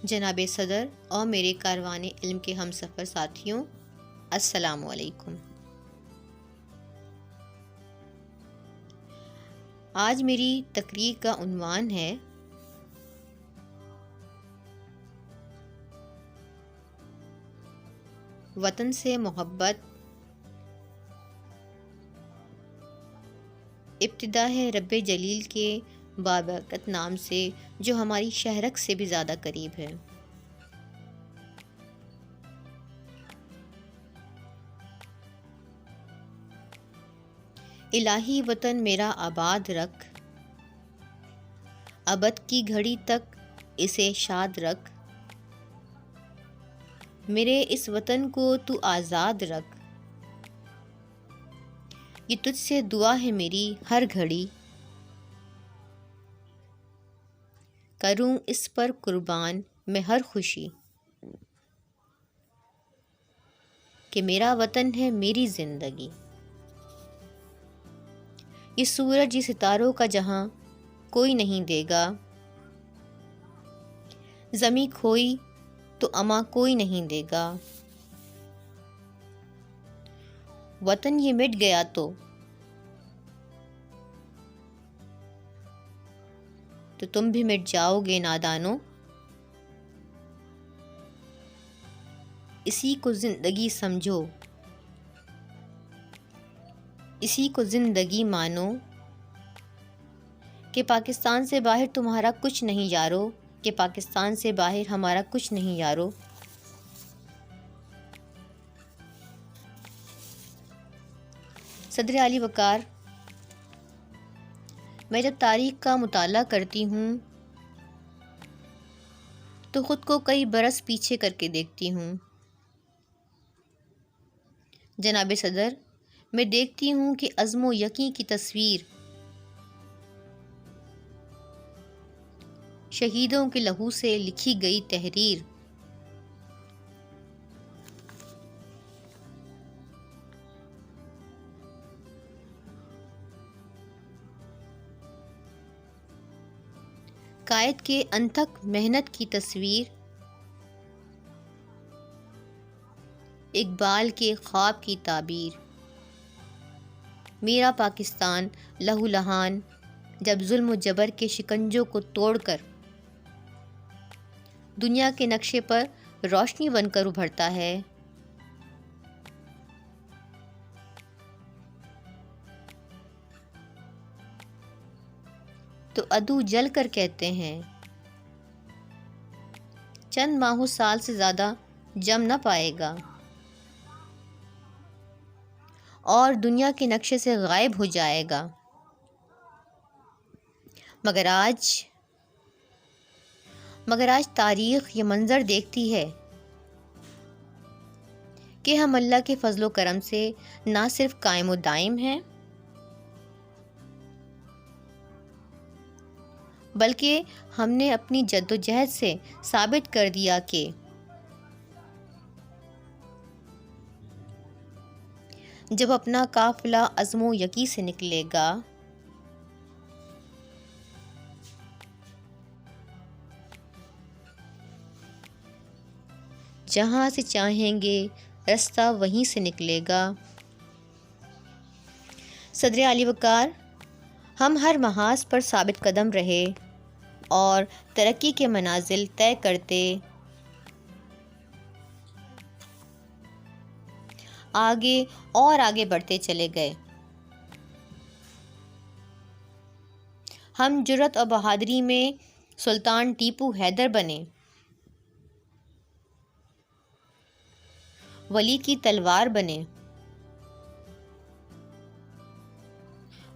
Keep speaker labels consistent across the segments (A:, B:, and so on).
A: جناب صدر اور میرے کاروان علم کے ہم سفر ساتھیوں، السلام علیکم۔ آج میری تقریر کا عنوان ہے وطن سے محبت، ابتدا ہے رب جلیل کے بابرکت نام سے جو ہماری شہرک سے بھی زیادہ قریب ہے۔ الہی وطن میرا آباد رکھ، ابد کی گھڑی تک اسے شاد رکھ، میرے اس وطن کو تو آزاد رکھ، یہ تجھ سے دعا ہے میری ہر گھڑی، کروں اس پر قربان میں ہر خوشی، کہ میرا وطن ہے میری زندگی۔ یہ سورج یہ ستاروں کا جہاں کوئی نہیں دے گا، زمیں کھوئی تو اماں کوئی نہیں دے گا، وطن یہ مٹ گیا تو تم بھی مٹ جاؤ گے نادانو، اسی کو زندگی سمجھو، اسی کو زندگی مانو، کہ پاکستان سے باہر تمہارا کچھ نہیں یارو، کہ پاکستان سے باہر ہمارا کچھ نہیں یارو۔ صدر اعلی وقار، میں جب تاریخ کا مطالعہ کرتی ہوں تو خود کو کئی برس پیچھے کر کے دیکھتی ہوں۔ جناب صدر، میں دیکھتی ہوں کہ عزم و یقین کی تصویر شہیدوں کے لہو سے لکھی گئی تحریر، قائد کے انتھک محنت کی تصویر، اقبال کے خواب کی تعبیر، میرا پاکستان لہو لہان جب ظلم و جبر کے شکنجوں کو توڑ کر دنیا کے نقشے پر روشنی بن کر ابھرتا ہے، تو عدو جل کر کہتے ہیں چند ماہ و سال سے زیادہ جم نہ پائے گا اور دنیا کے نقشے سے غائب ہو جائے گا۔ مگر آج تاریخ یہ منظر دیکھتی ہے کہ ہم اللہ کے فضل و کرم سے نہ صرف قائم و دائم ہیں بلکہ ہم نے اپنی جد و جہد سے ثابت کر دیا کہ جب اپنا قافلہ عزم و یقین سے نکلے گا جہاں سے چاہیں گے رستہ وہیں سے نکلے گا۔ صدر اعلی وقار، ہم ہر محاذ پر ثابت قدم رہے اور ترقی کے منازل طے کرتے آگے اور آگے بڑھتے چلے گئے۔ ہم جرأت اور بہادری میں سلطان ٹیپو حیدر بنے، ولی کی تلوار بنے،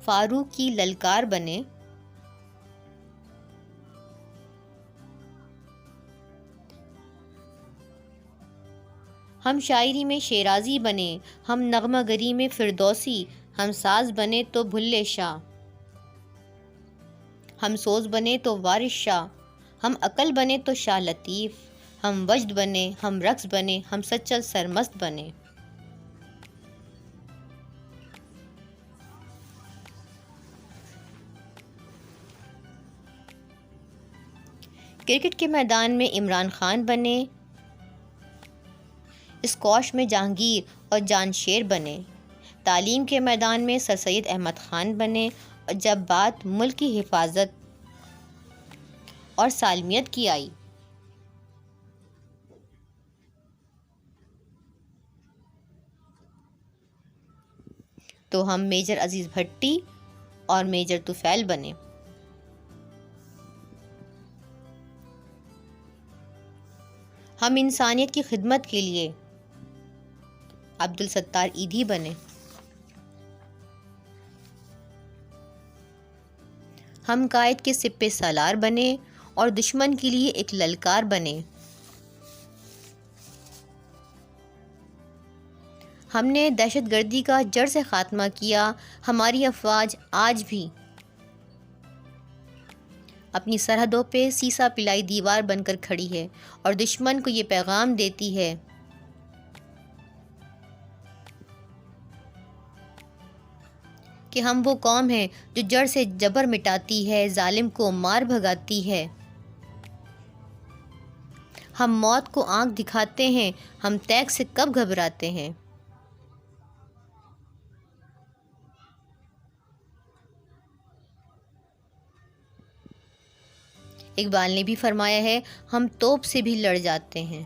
A: فاروق کی للکار بنے، ہم شاعری میں شیرازی بنے، ہم نغمہ گری میں فردوسی، ہم ساز بنے تو بھلے شاہ، ہم سوز بنے تو وارث شاہ، ہم عقل بنے تو شاہ لطیف، ہم وجد بنے، ہم رقص بنے، ہم سچل سرمست بنے۔ کرکٹ کے میدان میں عمران خان بنے، اسکواش میں جہانگیر اور جان شیر بنے، تعلیم کے میدان میں سر سید احمد خان بنے، اور جب بات ملک کی حفاظت اور سالمیت کی آئی تو ہم میجر عزیز بھٹی اور میجر طفیل بنے۔ ہم انسانیت کی خدمت کے لیے عبدالستار ایدھی بنے۔ ہم قائد کے سپہ سالار بنے اور دشمن کے لیے ایک للکار بنے۔ ہم نے دہشت گردی کا جڑ سے خاتمہ کیا۔ ہماری افواج آج بھی اپنی سرحدوں پہ سیسا پلائی دیوار بن کر کھڑی ہے اور دشمن کو یہ پیغام دیتی ہے کہ ہم وہ قوم ہیں جو جڑ سے جبر مٹاتی ہے، ظالم کو مار بھگاتی ہے۔ ہم موت کو آنکھ دکھاتے ہیں، ہم تیغ سے کب گھبراتے ہیں۔ اقبال نے بھی فرمایا ہے، ہم توپ سے بھی لڑ جاتے ہیں۔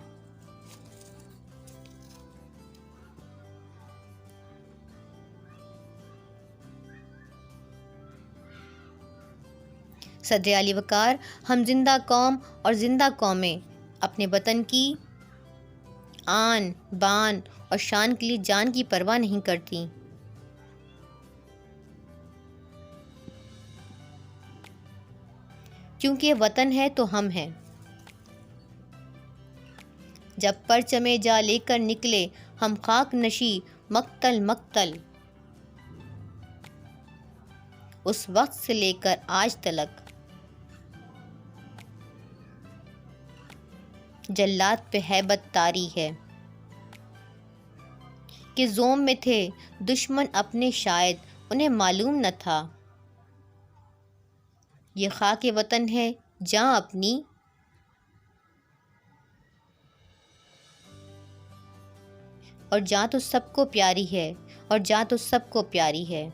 A: صدر علی وقار، ہم زندہ قوم اور زندہ قومیں اپنے وطن کی آن، بان اور شان کے لیے جان کی پرواہ نہیں کرتی۔ کیونکہ وطن ہے تو ہم ہیں۔ جب پرچم جا لے کر نکلے ہم خاک نشی مقتل مقتل، اس وقت سے لے کر آج تلک جلاد پہ ہیبت طاری ہے کہ زوم میں تھے دشمن اپنے، شاید انہیں معلوم نہ تھا۔ یہ خاک وطن ہے جاں اپنی، اور جاں تو سب کو پیاری ہے، اور جاں تو سب کو پیاری ہے۔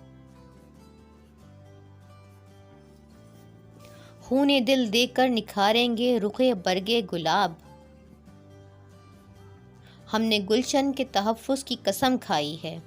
A: خون دل دے کر نکھاریں گے رخ برگے گلاب، ہم نے گلشن کے تحفظ کی قسم کھائی ہے۔